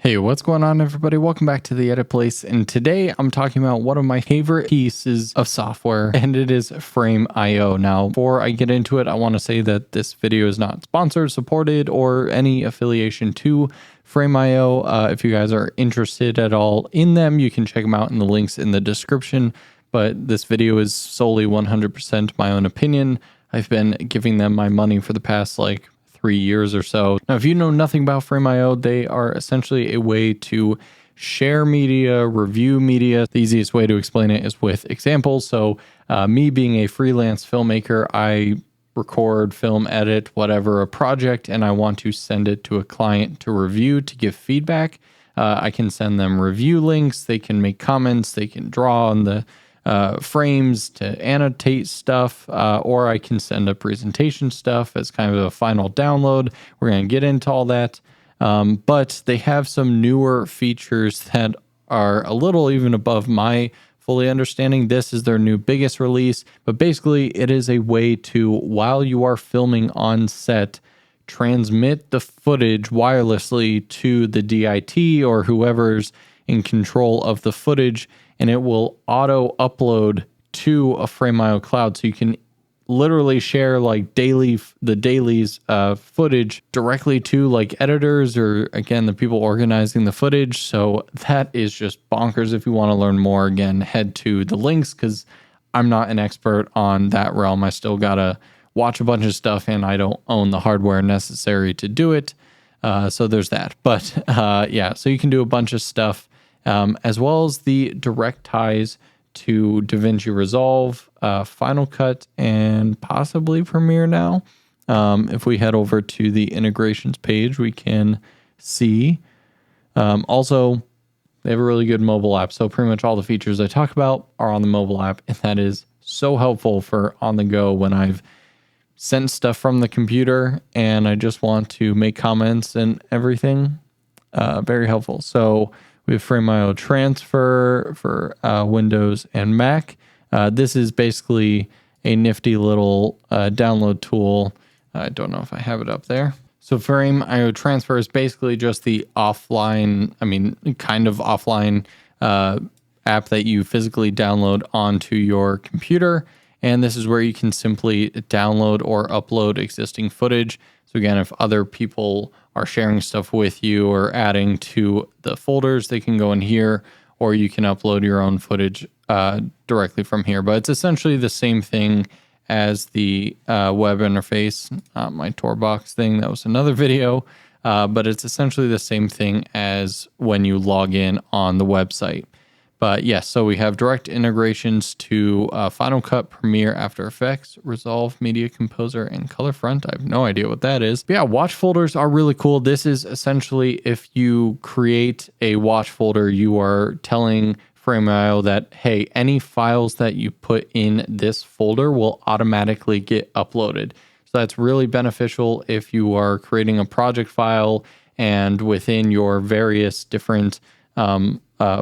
Hey, what's going on, everybody? Welcome back to the Edit Place, and today I'm talking about one of my favorite pieces of software, and it is frameio. Now, before I get into it, I want to say that this video is not sponsored, supported, or any affiliation to frameio. If you guys are interested at all in them, you can check them out in the links in the description, but this video is solely 100% my own opinion. I've been giving them my money for the past 3 years or so. Now, if you know nothing about frameio, they are essentially a way to share media, review media. The easiest way to explain it is with examples. So me being a freelance filmmaker, I record, film, edit, whatever, a project, and I want to send it to a client to review, to give feedback. I can send them review links. They can make comments. They can draw on the frames to annotate stuff, or I can send a presentation stuff as kind of a final download. We're going to get into all that. But they have some newer features that are a little even above my fully understanding. This is their new biggest release, but basically it is a way to, while you are filming on set, transmit the footage wirelessly to the DIT or whoever's in control of the footage, and it will auto upload to a frameio cloud. So you can literally share the daily's footage directly to editors or, again, the people organizing the footage. So that is just bonkers. If you want to learn more, again, head to the links, because I'm not an expert on that realm. I still gotta watch a bunch of stuff, and I don't own the hardware necessary to do it. So there's that. But yeah, so you can do a bunch of stuff, as well as the direct ties to DaVinci Resolve, Final Cut, and possibly Premiere now. If we head over to the integrations page, we can see. Also, they have a really good mobile app. So pretty much all the features I talk about are on the mobile app, and that is so helpful for on the go when I've sent stuff from the computer and I just want to make comments and everything. Very helpful. So we have frameio transfer for Windows and Mac. This is basically a nifty little download tool. I don't know if I have it up there. So frameio transfer is basically just the offline, kind of offline app that you physically download onto your computer. And this is where you can simply download or upload existing footage. So again, if other people are sharing stuff with you or adding to the folders, they can go in here, or you can upload your own footage directly from here. But it's essentially the same thing as the web interface, my Tourbox thing. That was another video, but it's essentially the same thing as when you log in on the website. But yes, so we have direct integrations to Final Cut, Premiere, After Effects, Resolve, Media Composer, and ColorFront. I have no idea what that is. But yeah, watch folders are really cool. This is essentially, if you create a watch folder, you are telling frameio that, hey, any files that you put in this folder will automatically get uploaded. So that's really beneficial if you are creating a project file and within your various different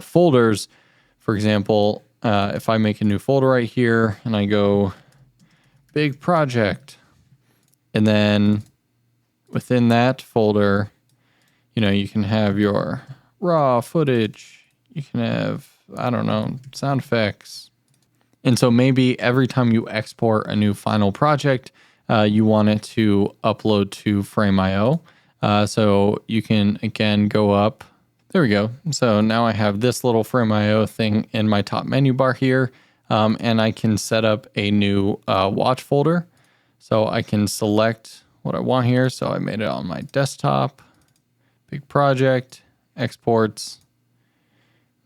folders. For example, if I make a new folder right here and I go big project, and then within that folder, you can have your raw footage, you can have, I don't know, sound effects. And so maybe every time you export a new final project, you want it to upload to frameio. So you can, again, go up. There we go. So now I have this little frameio thing in my top menu bar here, and I can set up a new watch folder. So I can select what I want here. So I made it on my desktop, big project, exports.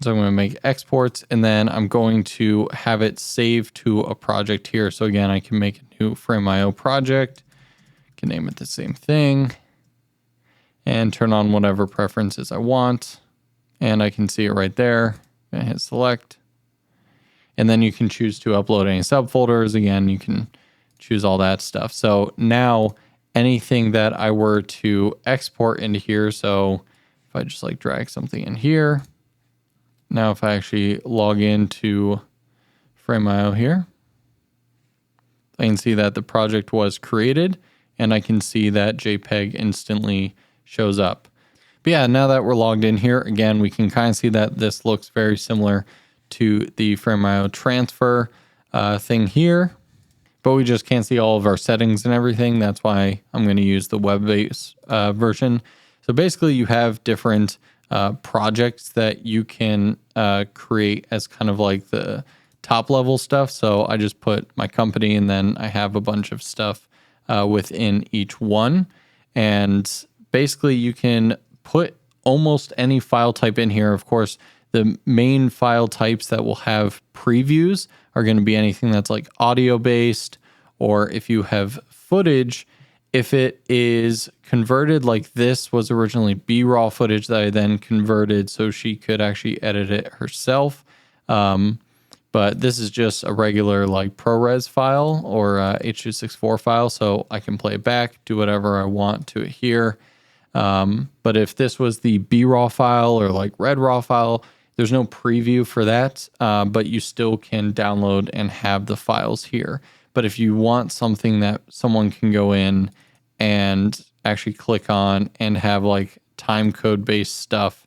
So I'm going to make exports, and then I'm going to have it save to a project here. So again, I can make a new frameio project, can name it the same thing, and turn on whatever preferences I want. And I can see it right there. I hit select. And then you can choose to upload any subfolders. Again, you can choose all that stuff. So now anything that I were to export into here, so if I just drag something in here, now if I actually log into frameio here, I can see that the project was created, and I can see that JPEG instantly shows up. But yeah, now that we're logged in here, again, we can kind of see that this looks very similar to the frameio transfer thing here, but we just can't see all of our settings and everything. That's why I'm going to use the web-based version. So basically you have different projects that you can create as kind of like the top level stuff. So I just put my company and then I have a bunch of stuff within each one. And basically you can put almost any file type in here. Of course, the main file types that will have previews are going to be anything that's like audio based, or if you have footage, if it is converted, like this was originally B-raw footage that I then converted so she could actually edit it herself. But this is just a regular like ProRes file or H.264 file, so I can play it back, do whatever I want to it here. But if this was the B-raw file or like red raw file, there's no preview for that, but you still can download and have the files here. But if you want something that someone can go in and actually click on and have like time code based stuff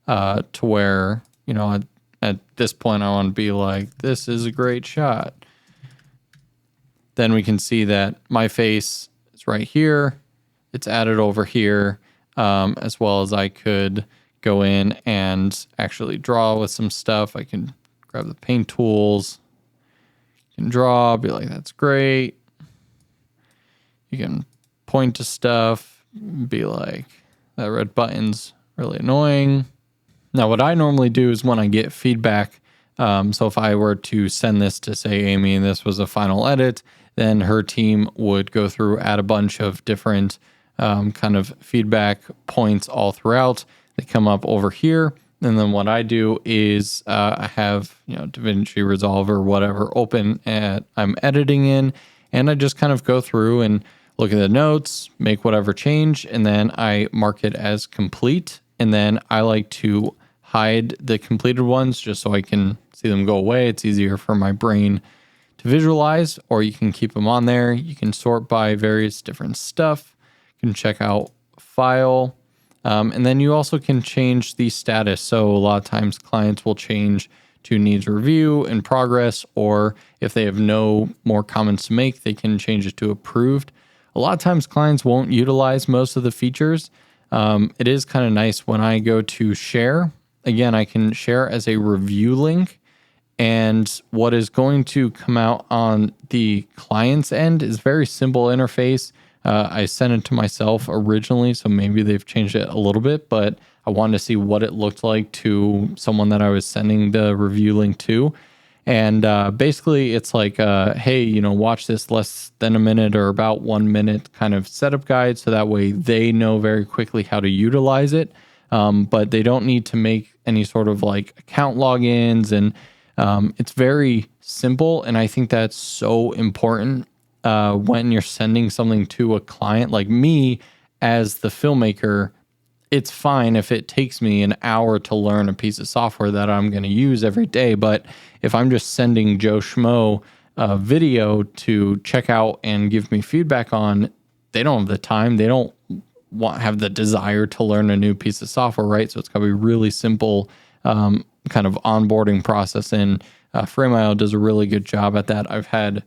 to where, you know, at this point I want to be like, this is a great shot. Then we can see that my face is right here. It's added over here, as well as I could go in and actually draw with some stuff. I can grab the paint tools, you can draw, be like, that's great. You can point to stuff, be like, that red button's really annoying. Now, what I normally do is when I get feedback, so if I were to send this to, say, Amy, and this was a final edit, then her team would go through, add a bunch of different kind of feedback points all throughout. They come up over here. And then what I do is I have, you know, DaVinci Resolve or whatever open and I'm editing in, and I just kind of go through and look at the notes, make whatever change, and then I mark it as complete. And then I like to hide the completed ones just so I can see them go away. It's easier for my brain to visualize, or you can keep them on there. You can sort by various different stuff. You can check out file. And then you also can change the status. So a lot of times clients will change to needs review, in progress, or if they have no more comments to make, they can change it to approved. A lot of times clients won't utilize most of the features. It is kind of nice when I go to share. Again, I can share as a review link, and what is going to come out on the client's end is very simple interface. I sent it to myself originally, so maybe they've changed it a little bit, but I wanted to see what it looked like to someone that I was sending the review link to. And basically it's like, hey, you know, watch this less than a minute or about 1 minute kind of setup guide. So that way they know very quickly how to utilize it. But they don't need to make any sort of like account logins. And it's very simple. And I think that's so important when you're sending something to a client. Like me as the filmmaker, it's fine if it takes me an hour to learn a piece of software that I'm going to use every day. But if I'm just sending Joe Schmo a video to check out and give me feedback on, they don't have the time. They don't have the desire to learn a new piece of software, right? So it's got to be really simple kind of onboarding process. And frameio does a really good job at that. I've had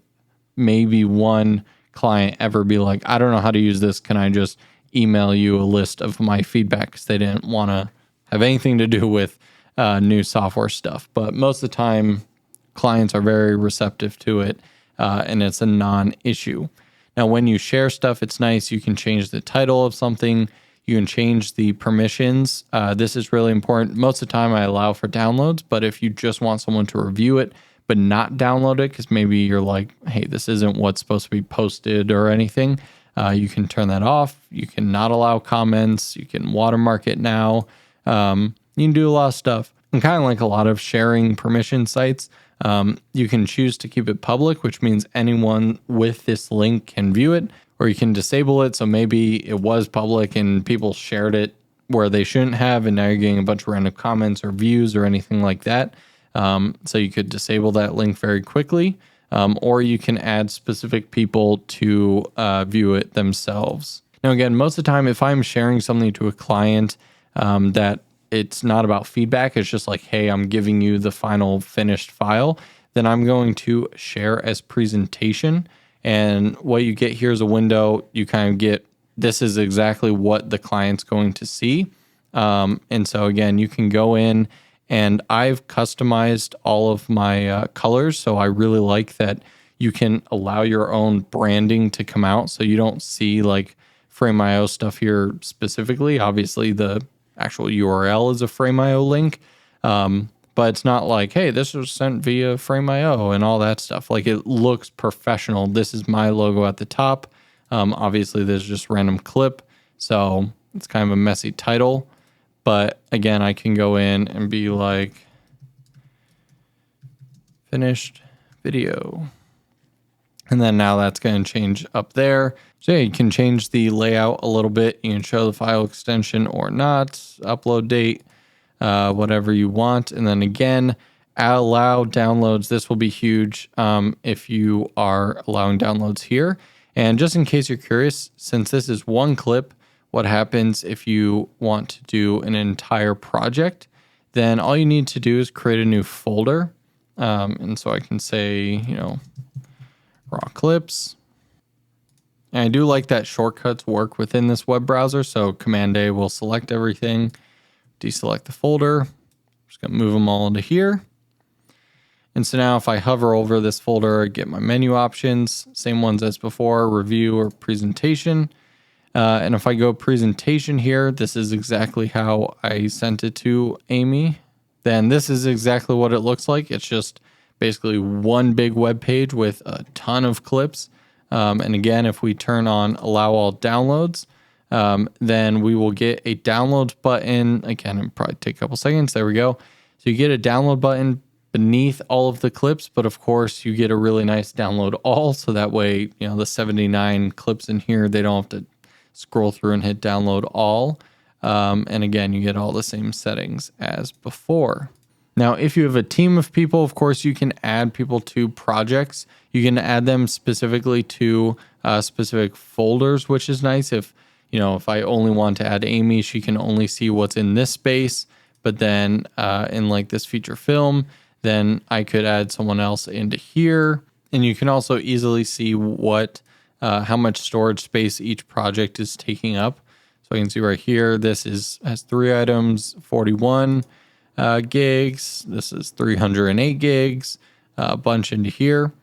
maybe one client ever be like, I don't know how to use this. Can I just email you a list of my feedback? Because they didn't want to have anything to do with new software stuff. But most of the time, clients are very receptive to it, and it's a non-issue. Now, when you share stuff, it's nice. You can change the title of something. You can change the permissions. This is really important. Most of the time, I allow for downloads, but if you just want someone to review it, but not download it, because maybe you're like, hey, this isn't what's supposed to be posted or anything, you can turn that off. You can not allow comments. You can watermark it now. You can do a lot of stuff. And kind of like a lot of sharing permission sites, you can choose to keep it public, which means anyone with this link can view it, or you can disable it. So maybe it was public and people shared it where they shouldn't have, and now you're getting a bunch of random comments or views or anything like that. So you could disable that link very quickly. Or you can add specific people to view it themselves. Now, again, most of the time, if I'm sharing something to a client, that it's not about feedback. It's just like, hey, I'm giving you the final finished file. Then I'm going to share as presentation. And what you get here is a window. You kind of get, this is exactly what the client's going to see. And so again, you can go in, and I've customized all of my colors. So I really like that you can allow your own branding to come out. So you don't see like frameio stuff here specifically. Obviously, the actual URL is a frameio link. But it's not like, hey, this was sent via frameio and all that stuff. Like, it looks professional. This is my logo at the top. Obviously, there's just random clip. So it's kind of a messy title. But again, I can go in and be like, finished video. And then now that's going to change up there. So yeah, you can change the layout a little bit. You can show the file extension or not, upload date, whatever you want. And then again, allow downloads. This will be huge if you are allowing downloads here. And just in case you're curious, since this is one clip, what happens if you want to do an entire project, then all you need to do is create a new folder. And so I can say, raw clips. And I do like that shortcuts work within this web browser. So Command A will select everything, deselect the folder. I'm just going to move them all into here. And so now if I hover over this folder, I get my menu options, same ones as before, review or presentation. And if I go presentation here, this is exactly how I sent it to Amy. Then this is exactly what it looks like. It's just basically one big web page with a ton of clips. And again, if we turn on allow all downloads, then we will get a downloads button. Again, it'll probably take a couple seconds. There we go. So you get a download button beneath all of the clips, but of course you get a really nice download all. So that way, the 79 clips in here, they don't have to scroll through and hit download all. And again, you get all the same settings as before. Now, if you have a team of people, of course, you can add people to projects. You can add them specifically to specific folders, which is nice. If I only want to add Amy, she can only see what's in this space. But then in like this feature film, then I could add someone else into here. And you can also easily see how much storage space each project is taking up. So I can see right here, this has 3 items, 41 gigs. This is 308 gigs, a bunch into here.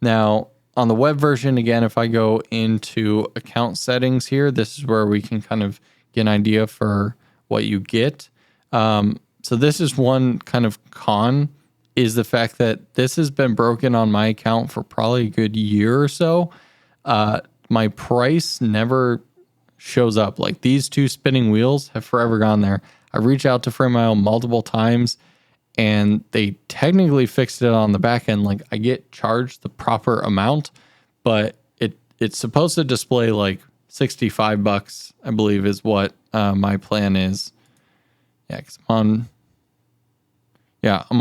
Now on the web version, again, if I go into account settings here, this is where we can kind of get an idea for what you get. So this is one kind of con, is the fact that this has been broken on my account for probably a good year or so. My price never shows up. Like, these 2 spinning wheels have forever gone there. I reached out to frameio multiple times, and they technically fixed it on the back end. Like, I get charged the proper amount, but it's supposed to display like $65, I believe, is what my plan is. Yeah, because I'm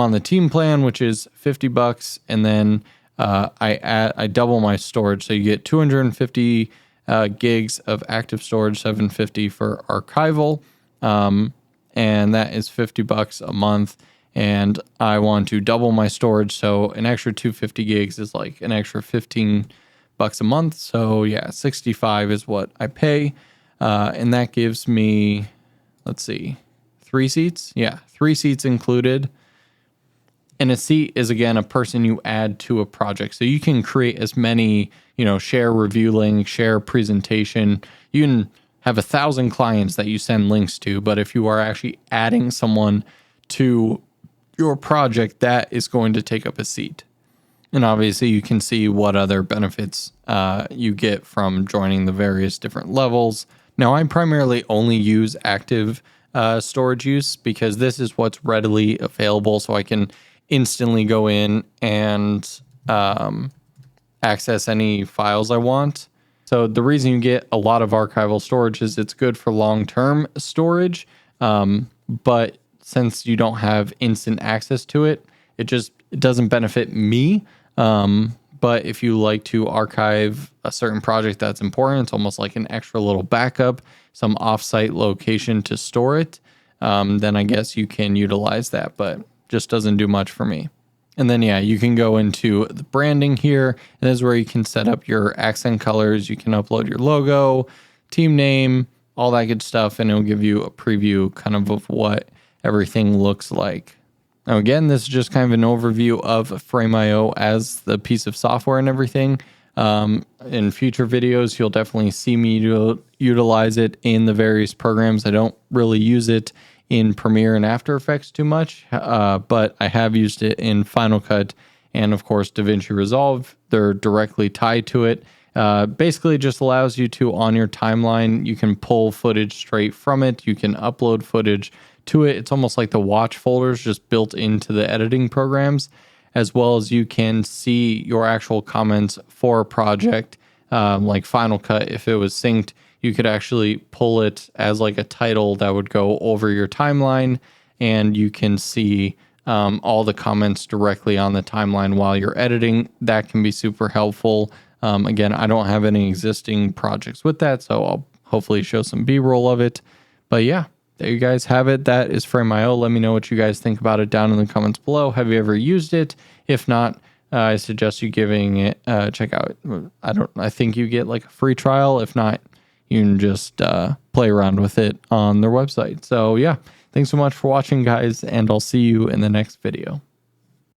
on the team plan, which is $50, and then I double my storage. So you get 250 gigs of active storage, 750 for archival, and that is $50 a month. And I want to double my storage, so an extra 250 gigs is like an extra $15 a month. So yeah, 65 is what I pay, and that gives me, let's see, 3 seats. Yeah, 3 seats included. And a seat is, again, a person you add to a project. So you can create as many, share review link, share presentation. You can have 1,000 clients that you send links to. But if you are actually adding someone to your project, that is going to take up a seat. And obviously you can see what other benefits you get from joining the various different levels. Now, I primarily only use active storage use because this is what's readily available. So I can instantly go in and access any files I want. So the reason you get a lot of archival storage is it's good for long-term storage, but since you don't have instant access to it, it doesn't benefit me. But if you like to archive a certain project that's important, it's almost like an extra little backup, some offsite location to store it. then I guess you can utilize that, but just doesn't do much for me. And then, yeah, you can go into the branding here, and this is where you can set up your accent colors. You can upload your logo, team name, all that good stuff, and it'll give you a preview kind of what everything looks like. Now, again, this is just kind of an overview of frameio as the piece of software and everything. In future videos, you'll definitely see me utilize it in the various programs. I don't really use it in Premiere and After Effects too much, but I have used it in Final Cut and, of course, DaVinci Resolve. They're directly tied to it. Basically just allows you to, on your timeline, you can pull footage straight from it. You can upload footage to it. It's almost like the watch folders just built into the editing programs, as well as you can see your actual comments for a project, like Final Cut. If it was synced, you could actually pull it as like a title that would go over your timeline, and you can see all the comments directly on the timeline while you're editing. That can be super helpful. Again, I don't have any existing projects with that, so I'll hopefully show some B-roll of it. But yeah, there you guys have it. That is frameio. Let me know what you guys think about it down in the comments below. Have you ever used it? If not, I suggest you giving it a check out. I think you get like a free trial. If not, you can just play around with it on their website. So yeah, thanks so much for watching, guys, and I'll see you in the next video.